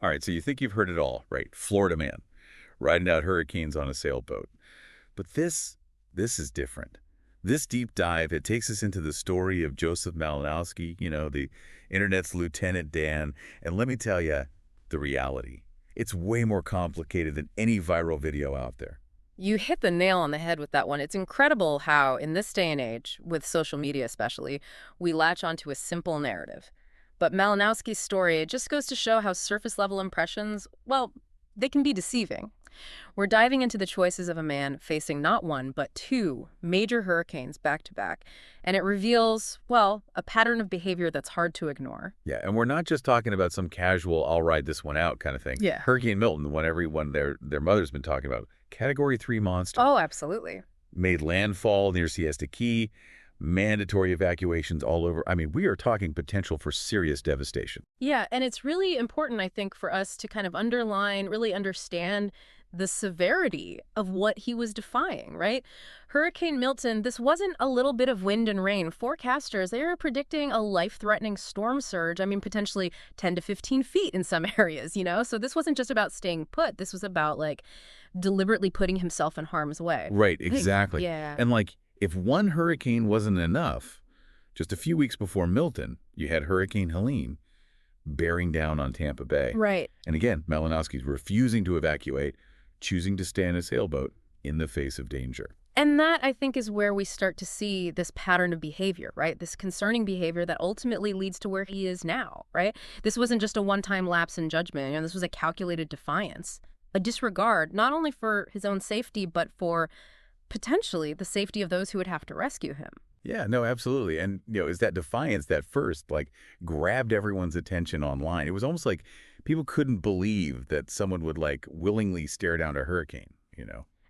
All right, so you think you've heard it all, right? Florida man, riding out hurricanes on a sailboat. But this is different. This deep dive, it takes us into the story of Joseph Malinowski, the internet's Lieutenant Dan. And let me tell you, the reality. It's way more complicated than any viral video out there. You hit the nail on the head with that one. It's incredible how, in this day and age, with social media especially, we latch onto a simple narrative. But Malinowski's story, it just goes to show how surface level impressions, well, they can be deceiving. We're diving into the choices of a man facing not one, but two major hurricanes back to back. And it reveals, well, a pattern of behavior that's hard to ignore. Yeah, and we're not just talking about some casual, I'll ride this one out kind of thing. Yeah. Hurricane Milton, the one everyone, their mother's been talking about, Category 3 monster, Oh, absolutely. made landfall near Siesta Key, mandatory evacuations all over. I mean, we are talking potential for serious devastation. Yeah, and it's really important, I think, for us to kind of underline, really understand the severity of what he was defying, right? Hurricane Milton, this wasn't a little bit of wind and rain. Forecasters, they were predicting a life-threatening storm surge, I mean, potentially 10 to 15 feet in some areas. So this wasn't just about staying put. This was about, like, deliberately putting himself in harm's way. Right, Hey, exactly. yeah. And like, if one hurricane wasn't enough, just a few weeks before Milton, you had Hurricane Helene bearing down on Tampa Bay. Right. And again, Malinowski's refusing to evacuate, choosing to stay in a sailboat in the face of danger. And that, I think, is where we start to see this pattern of behavior, right? This concerning behavior that ultimately leads to where he is now, right? This wasn't just a one-time lapse in judgment. This was a calculated defiance, a disregard, not only for his own safety, but for potentially the safety of those who would have to rescue him. Yeah, no, absolutely. And, is that defiance that first, like, grabbed everyone's attention online. It was almost like people couldn't believe that someone would, like, willingly stare down a hurricane.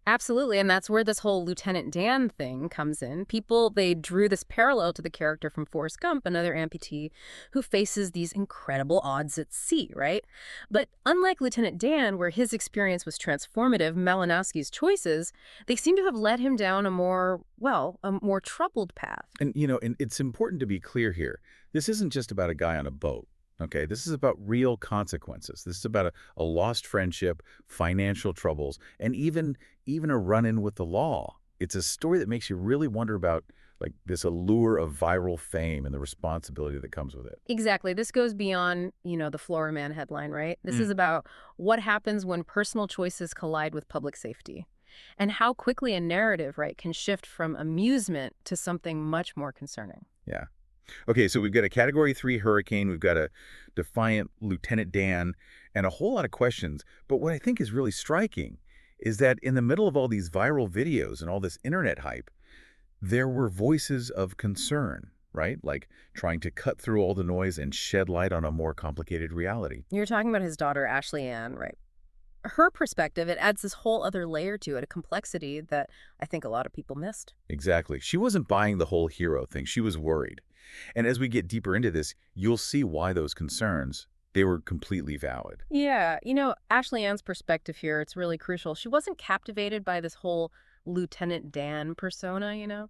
Absolutely, and that's where this whole Lieutenant Dan thing comes in. People, they drew this parallel to the character from Forrest Gump, another amputee who faces these incredible odds at sea, right? But unlike Lieutenant Dan, where his experience was transformative, Malinowski's choices, they seem to have led him down a more troubled path. And it's important to be clear here. This isn't just about a guy on a boat. Okay, this is about real consequences. This is about a lost friendship, financial troubles, and even a run-in with the law. It's a story that makes you really wonder about like this allure of viral fame and the responsibility that comes with it. Exactly. This goes beyond, the Florida Man headline, right? This is about what happens when personal choices collide with public safety and how quickly a narrative, right, can shift from amusement to something much more concerning. Yeah. Okay, so we've got a Category 3 hurricane, we've got a defiant Lieutenant Dan, and a whole lot of questions. But what I think is really striking is that in the middle of all these viral videos and all this internet hype, there were voices of concern, right? Like trying to cut through all the noise and shed light on a more complicated reality. You're talking about his daughter, Ashley Ann, right? Her perspective, it adds this whole other layer to it, a complexity that I think a lot of people missed. Exactly. She wasn't buying the whole hero thing. She was worried. And as we get deeper into this, you'll see why those concerns, they were completely valid. Yeah, Ashley Ann's perspective here, it's really crucial. She wasn't captivated by this whole Lieutenant Dan persona.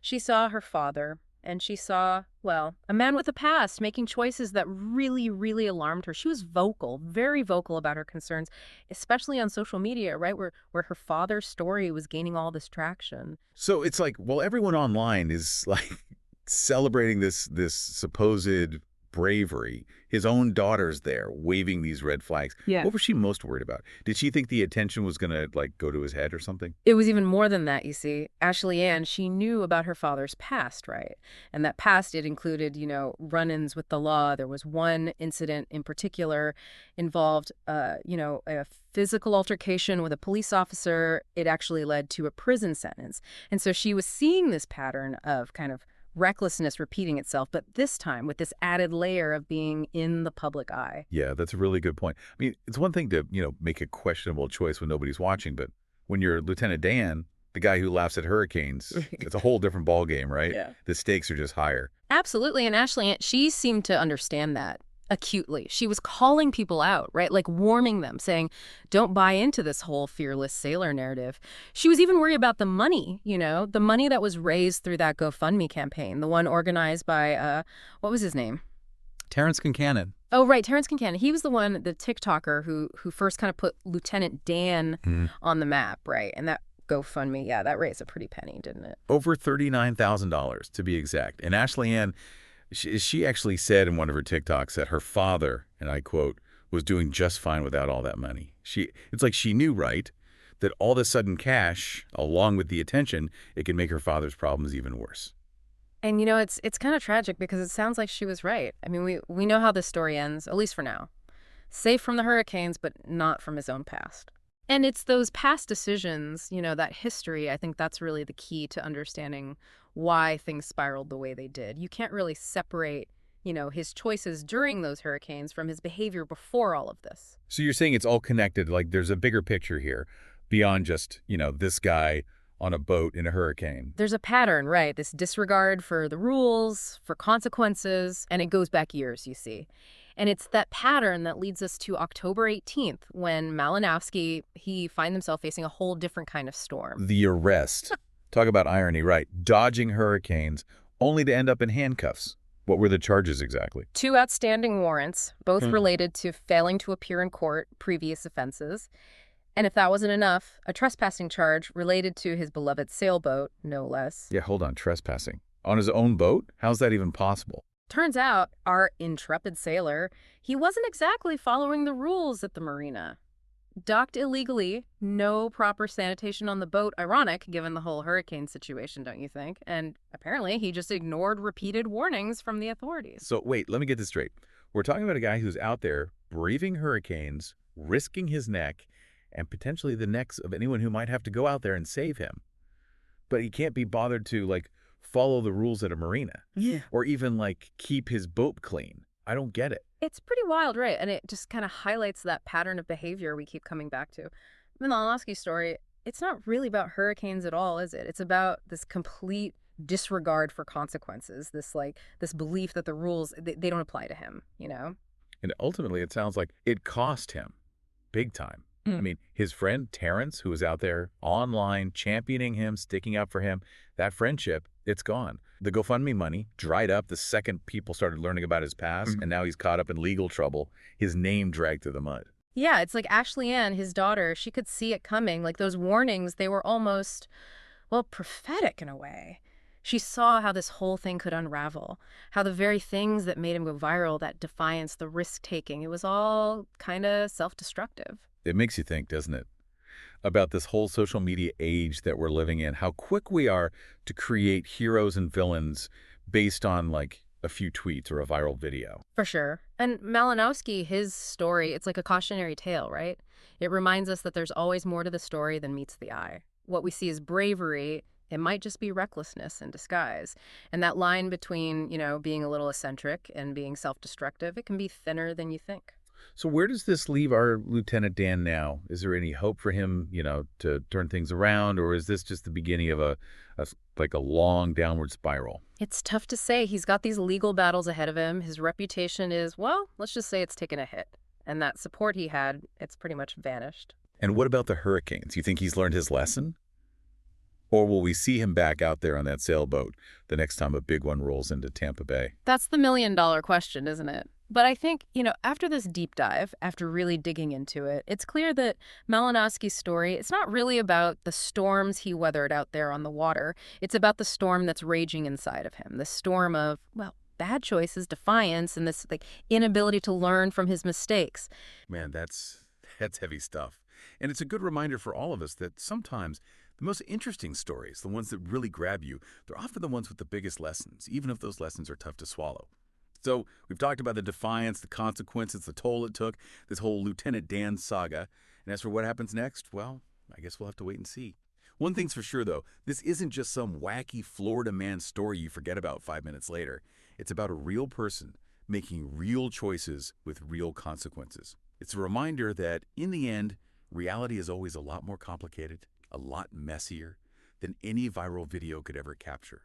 She saw her father, and she saw, well, a man with a past making choices that really, really alarmed her. She was vocal, very vocal about her concerns, especially on social media, right, where her father's story was gaining all this traction. So it's like, well, everyone online is like celebrating this supposed bravery. His own daughter's there waving these red flags. Yeah. What was she most worried about? Did she think the attention was going to like go to his head or something? It was even more than that, you see. Ashley Ann, she knew about her father's past, right? And that past, it included, run-ins with the law. There was one incident in particular involved, a physical altercation with a police officer. It actually led to a prison sentence. And so she was seeing this pattern of kind of recklessness repeating itself, but this time with this added layer of being in the public eye. Yeah, that's a really good point. I mean, it's one thing to, make a questionable choice when nobody's watching, but when you're Lieutenant Dan, the guy who laughs at hurricanes, it's a whole different ballgame, right? Yeah. The stakes are just higher. Absolutely. And Ashley, she seemed to understand that acutely. She was calling people out, right? Like warning them, saying, don't buy into this whole fearless sailor narrative. She was even worried about the money, the money that was raised through that GoFundMe campaign, the one organized by, what was his name? Terrence Concannon. Oh, right, Terrence Kincannon. He was the one, the TikToker who first kind of put Lieutenant Dan Mhm. on the map, right? And that GoFundMe, yeah, that raised a pretty penny, didn't it? Over $39,000 to be exact. And Ashley Ann, she actually said in one of her TikToks that her father, and I quote, was doing just fine without all that money. It's like she knew, right, that all this sudden cash, along with the attention, it can make her father's problems even worse. And it's kind of tragic because it sounds like she was right. I mean, we know how this story ends, at least for now. Safe from the hurricanes, but not from his own past. And it's those past decisions, that history, I think that's really the key to understanding why things spiraled the way they did. You can't really separate, his choices during those hurricanes from his behavior before all of this. So you're saying it's all connected, like there's a bigger picture here beyond just, this guy on a boat in a hurricane. There's a pattern, right? This disregard for the rules, for consequences, and it goes back years, you see. And it's that pattern that leads us to October 18th, when Malinowski, he finds himself facing a whole different kind of storm. The arrest. Talk about irony, right? Dodging hurricanes only to end up in handcuffs. What were the charges exactly? 2 outstanding warrants, both related to failing to appear in court, previous offenses. And if that wasn't enough, a trespassing charge related to his beloved sailboat, no less. Yeah, hold on, trespassing. On his own boat? How's that even possible? Turns out, our intrepid sailor, he wasn't exactly following the rules at the marina. Docked illegally, no proper sanitation on the boat. Ironic, given the whole hurricane situation, don't you think? And apparently, he just ignored repeated warnings from the authorities. So wait, let me get this straight. We're talking about a guy who's out there braving hurricanes, risking his neck, and potentially the necks of anyone who might have to go out there and save him. But he can't be bothered to, follow the rules at a marina. Yeah. Or even, keep his boat clean. I don't get it. It's pretty wild, right? And it just kind of highlights that pattern of behavior we keep coming back to. Malinowski's story, it's not really about hurricanes at all, is it? It's about this complete disregard for consequences, this belief that the rules, they don't apply to him. And ultimately, it sounds like it cost him big time. I mean, his friend Terrence, who was out there online championing him, sticking up for him, that friendship, it's gone. The GoFundMe money dried up the second people started learning about his past, and now he's caught up in legal trouble. His name dragged through the mud. Yeah, it's like Ashley Ann, his daughter, she could see it coming. Like those warnings, they were almost, well, prophetic in a way. She saw how this whole thing could unravel, how the very things that made him go viral, that defiance, the risk-taking, it was all kind of self-destructive. It makes you think, doesn't it, about this whole social media age that we're living in, how quick we are to create heroes and villains based on, a few tweets or a viral video. For sure. And Malinowski, his story, it's like a cautionary tale, right? It reminds us that there's always more to the story than meets the eye. What we see is bravery. It might just be recklessness in disguise. And that line between, being a little eccentric and being self-destructive, it can be thinner than you think. So where does this leave our Lieutenant Dan now? Is there any hope for him, to turn things around, or is this just the beginning of a long downward spiral? It's tough to say. He's got these legal battles ahead of him. His reputation is, well, let's just say it's taken a hit. And that support he had, it's pretty much vanished. And what about the hurricanes? You think he's learned his lesson? Or will we see him back out there on that sailboat the next time a big one rolls into Tampa Bay? That's the million-dollar question, isn't it? But I think, after this deep dive, after really digging into it, it's clear that Malinowski's story, it's not really about the storms he weathered out there on the water. It's about the storm that's raging inside of him, the storm of, well, bad choices, defiance, and this inability to learn from his mistakes. Man, that's heavy stuff. And it's a good reminder for all of us that sometimes the most interesting stories, the ones that really grab you, they're often the ones with the biggest lessons, even if those lessons are tough to swallow. So we've talked about the defiance, the consequences, the toll it took, this whole Lieutenant Dan saga. And as for what happens next, well, I guess we'll have to wait and see. One thing's for sure, though, this isn't just some wacky Florida man story you forget about 5 minutes later. It's about a real person making real choices with real consequences. It's a reminder that, in the end, reality is always a lot more complicated, a lot messier than any viral video could ever capture.